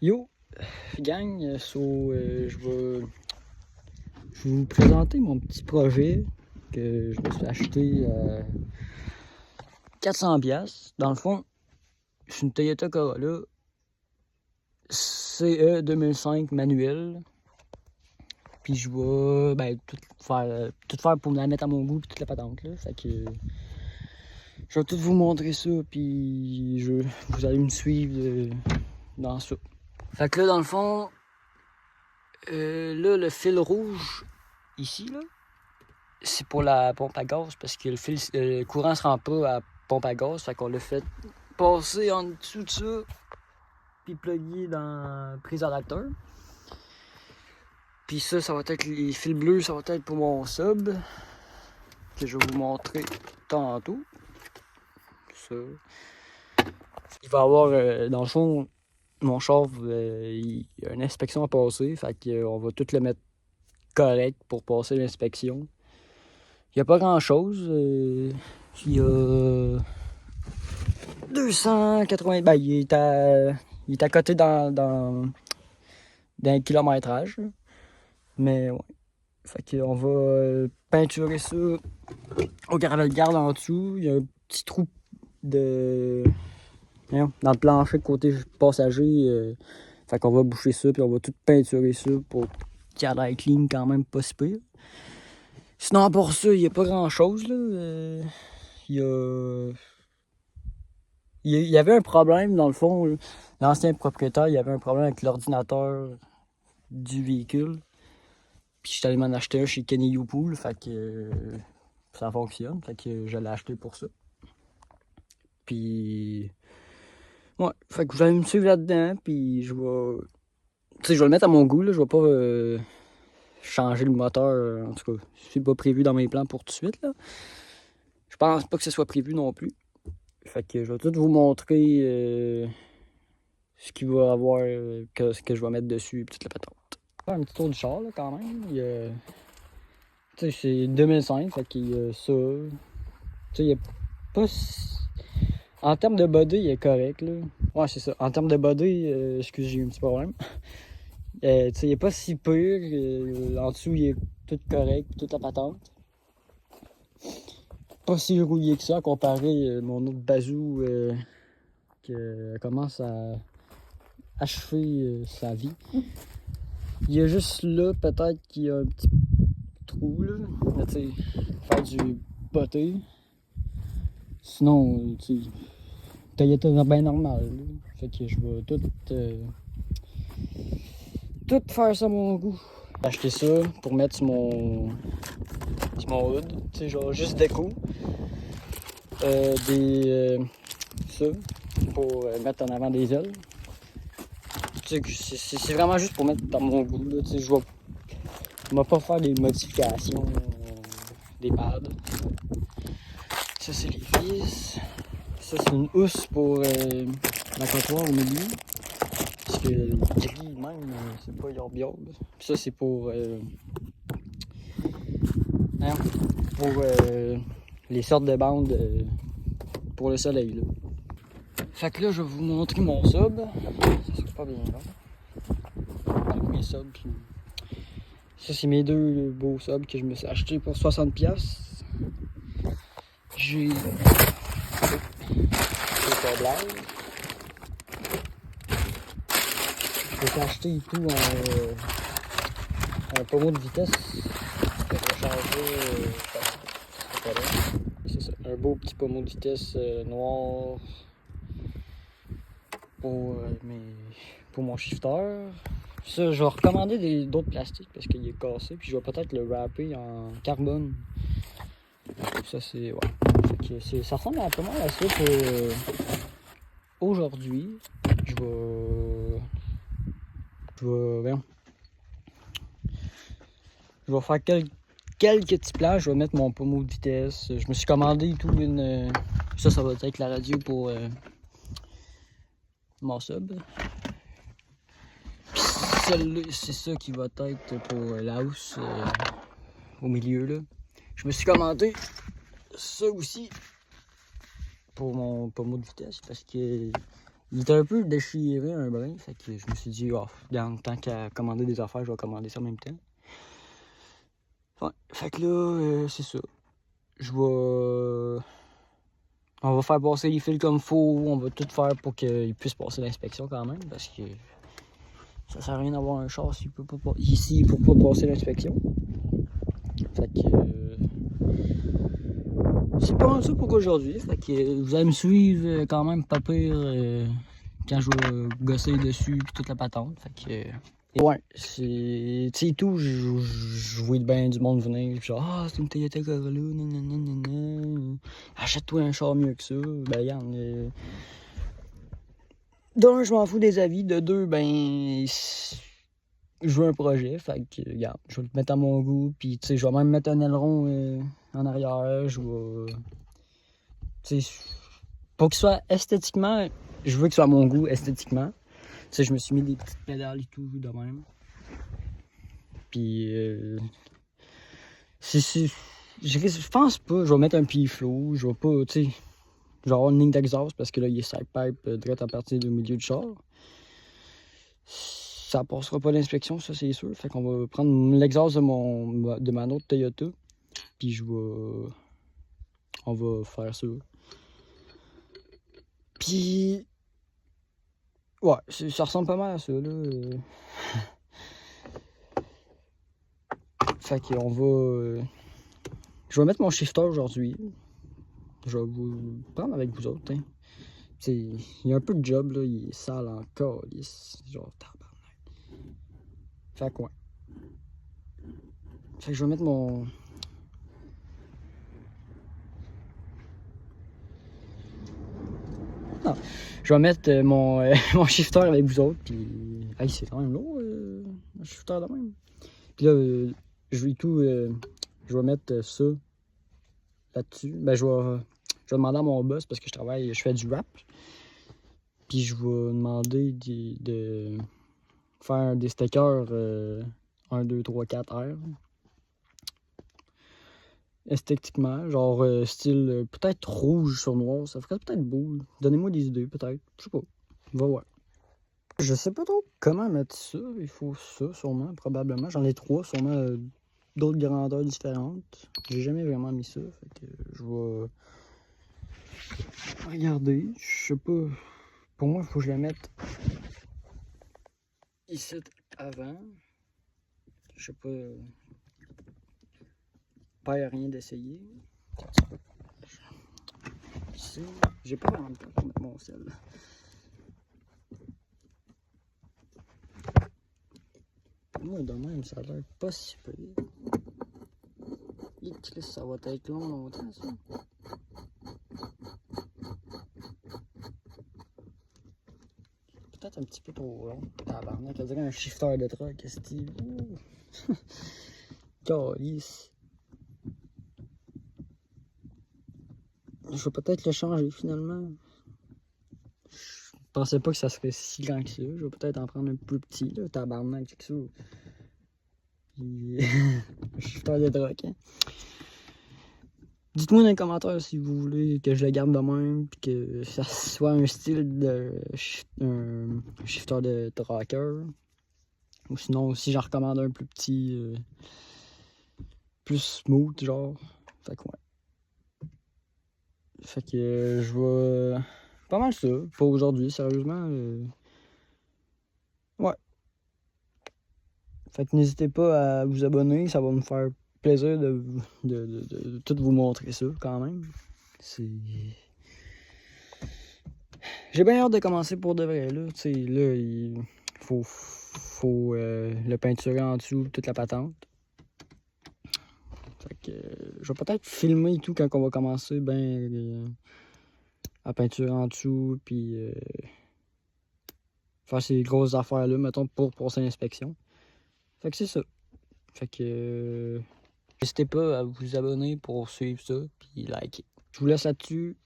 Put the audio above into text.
Yo, gang, je vais vous présenter mon petit projet que je me suis acheté à 400$. Dans le fond, c'est une Toyota Corolla CE 2005 manuel. Puis je vais tout faire pour me la mettre à mon goût puis toute la patente là. Fait que je vais tout vous montrer ça puis vous allez me suivre dans ça. Fait que là dans le fond, là le fil rouge ici là, c'est pour la pompe à gaz parce que le courant se rend pas à la pompe à gaz. Fait qu'on l'a fait passer en dessous de ça puis plugger dans la prise adapteur. Puis ça va être les fils bleus, ça va être pour mon sub que je vais vous montrer tantôt. Ça. Il va y avoir, dans le fond, mon char, il y a une inspection à passer. Fait qu'on va tout le mettre correct pour passer l'inspection. Il n'y a pas grand chose. Il y a 280. Ben, il est à côté dans un kilométrage. Mais ouais. Fait qu'on va peinturer ça au garde en dessous. Il y a un petit trou dans le plancher de côté passager. Fait qu'on va boucher ça puis on va tout peinturer ça pour qu'il y ait l'air clean quand même pas si pire. Sinon pour ça, il n'y a pas grand chose là. Il y avait un problème dans le fond. L'ancien propriétaire, il y avait un problème avec l'ordinateur du véhicule. Puis je suis allé m'en acheter un chez Kenny Youpool, fait que ça fonctionne, fait que je l'ai acheté pour ça. Puis ouais, fait que vous allez me suivre là-dedans, puis je vais le mettre à mon goût là, je vais pas changer le moteur, en tout cas, c'est pas prévu dans mes plans pour tout de suite là. Je pense pas que ce soit prévu non plus. Fait que je vais tout vous montrer ce qu'il va avoir, ce que je vais mettre dessus, et toute la patente. Faire un petit tour du char là quand même. Tu sais, c'est 2005, fait qu'il y a ça. Tu sais, il y a pas. En termes de body, il est correct, là. Ouais, c'est ça. En termes de body, excusez, j'ai eu un petit problème. Tu sais, il est pas si pire. En dessous, il est tout correct, toute la patente. Pas si rouillé que ça, comparé à mon autre bazou qui commence à achever sa vie. Il y a juste là, peut-être qu'il y a un petit trou, là. Mais tu sais, faire du botté. Sinon, tu sais, Toyota bien normal. Là. Fait que je vais tout faire ça à mon goût. J'ai acheté ça pour mettre sur mon hood. Tu sais, genre juste déco. Ça, pour mettre en avant des ailes. Tu sais, c'est vraiment juste pour mettre dans mon goût. Là. Tu sais, je vais pas faire des modifications des pads. Ça, c'est les vis. Ça, c'est une housse pour l'accotoir au milieu. Parce que le gris, même, c'est pas yorb-yorb. Ça, c'est pour les sortes de bandes pour le soleil. Là. Fait que là, je vais vous montrer mon sub. Ça sera pas bien long. Avec mes subs. Puis... Ça, c'est mes deux beaux subs que je me suis acheté pour 60$. J'ai... C'est câblage. Je peux acheter et tout un pommeau de vitesse. Je vais changer. C'est ça. Un beau petit pommeau de vitesse noir pour mon shifter. Ça, je vais recommander d'autres plastiques parce qu'il est cassé. Puis je vais peut-être le wrapper en carbone. Ça, c'est. Ouais. Ça ressemble un peu mal à ça pour aujourd'hui. Je vais faire quelques petits plans. Je vais mettre mon pommeau de vitesse. Je me suis commandé tout une. Ça va être la radio pour mon sub. Puis celle-là, c'est ça qui va être pour la housse au milieu là. Je me suis commandé ça aussi pour mon pommeau de vitesse parce que Il était un peu déchiré, un brin. Fait que je me suis dit, oh, regarde, tant qu'à commander des affaires, je vais commander ça en même temps. Ouais, fait que là, c'est ça. Je vais... On va faire passer les fils comme faut. On va tout faire pour qu'il puisse passer l'inspection quand même. Parce que ça sert à rien d'avoir un char s'il peut pas, ici, il peut pas passer l'inspection. Fait que... c'est pas mal ça pour aujourd'hui. Fait que vous allez me suivre quand même pas pire quand je vais gosser dessus pis toute la patente. Fait que... ouais, c'est. Tu sais, tout, je vois bien du monde venir. Genre, ah, c'est une Toyota Corolla, nanana. Achète-toi un char mieux que ça. Ben, regarde. D'un, je m'en fous des avis. De deux, ben. Je veux un projet. Fait que, regarde, je vais le mettre à mon goût. Puis, tu sais, je vais même mettre un aileron en arrière. Je vais. Tu sais, pour qu'il soit esthétiquement. Je veux qu'il soit à mon goût esthétiquement. Tu sais, je me suis mis des petites pédales et tout, de même. Puis, je pense pas, je vais mettre un pied flot, je vais pas, tu sais, je vais avoir une ligne d'exhaust parce que là, il est side pipe direct à partir du milieu du char. Ça passera pas l'inspection, ça c'est sûr. Fait qu'on va prendre l'exhaust de ma autre Toyota, puis on va faire ça. Puis, ouais, ça ressemble pas mal à ça, là. Fait qu'on va... je vais mettre mon shifter aujourd'hui. Je vais vous prendre avec vous autres. Hein. Il y a un peu de job, là. Il est sale encore. Genre, tabarnak. Fait quoi? Fait que je vais mettre mon... non. Je vais mettre mon shifter avec vous autres. Puis, hey, c'est quand même lourd, un shifter de même. Puis là, je vais mettre ça là-dessus. Ben, je vais demander à mon boss parce que je fais du rap. Puis je vais demander de faire des stickers 1, 2, 3, 4 R. Esthétiquement, genre style peut-être rouge sur noir, ça ferait peut-être beau. Donnez-moi des idées, peut-être. Je sais pas. On va voir. Je sais pas trop comment mettre ça. Il faut ça, sûrement, probablement. J'en ai 3, sûrement d'autres grandeurs différentes. J'ai jamais vraiment mis ça. Fait que je vais regarder. Je sais pas. Pour moi, il faut que je la mette ici avant. Je sais pas. Pas rien d'essayer. Ici, j'ai pas vraiment de temps pour mettre mon sel. Moi, de même, ça a l'air pas si peu. Ça va être longtemps, ça. Peut-être un petit peu trop long. Tabarnak, on dirait un shifter de truck, qu'est-ce que c'est? Calice. Je vais peut-être le changer finalement. Je pensais pas que ça serait si grand que ça. Je vais peut-être en prendre un plus petit, là. Tabarnak, c'est que ça. Puis... un shifter de truck, hein. Dites-moi dans les commentaires si vous voulez que je le garde de même puis que ça soit un style de un shifter de tracker. Ou sinon, si j'en recommande un plus petit, plus smooth, genre. Fait que ouais. Fait que je vais... pas mal ça, pour aujourd'hui, sérieusement. Ouais. Fait que n'hésitez pas à vous abonner, ça va me faire plaisir de tout vous montrer ça quand même. J'ai bien hâte de commencer pour de vrai, là. Tu sais, là, il faut le peinturer en dessous, toute la patente. Fait que je vais peut-être filmer tout quand on va commencer, à peinturer en dessous, puis faire ces grosses affaires-là, mettons, pour passer l'inspection. Fait que c'est ça. Fait que n'hésitez pas à vous abonner pour suivre ça, puis liker. Je vous laisse là-dessus.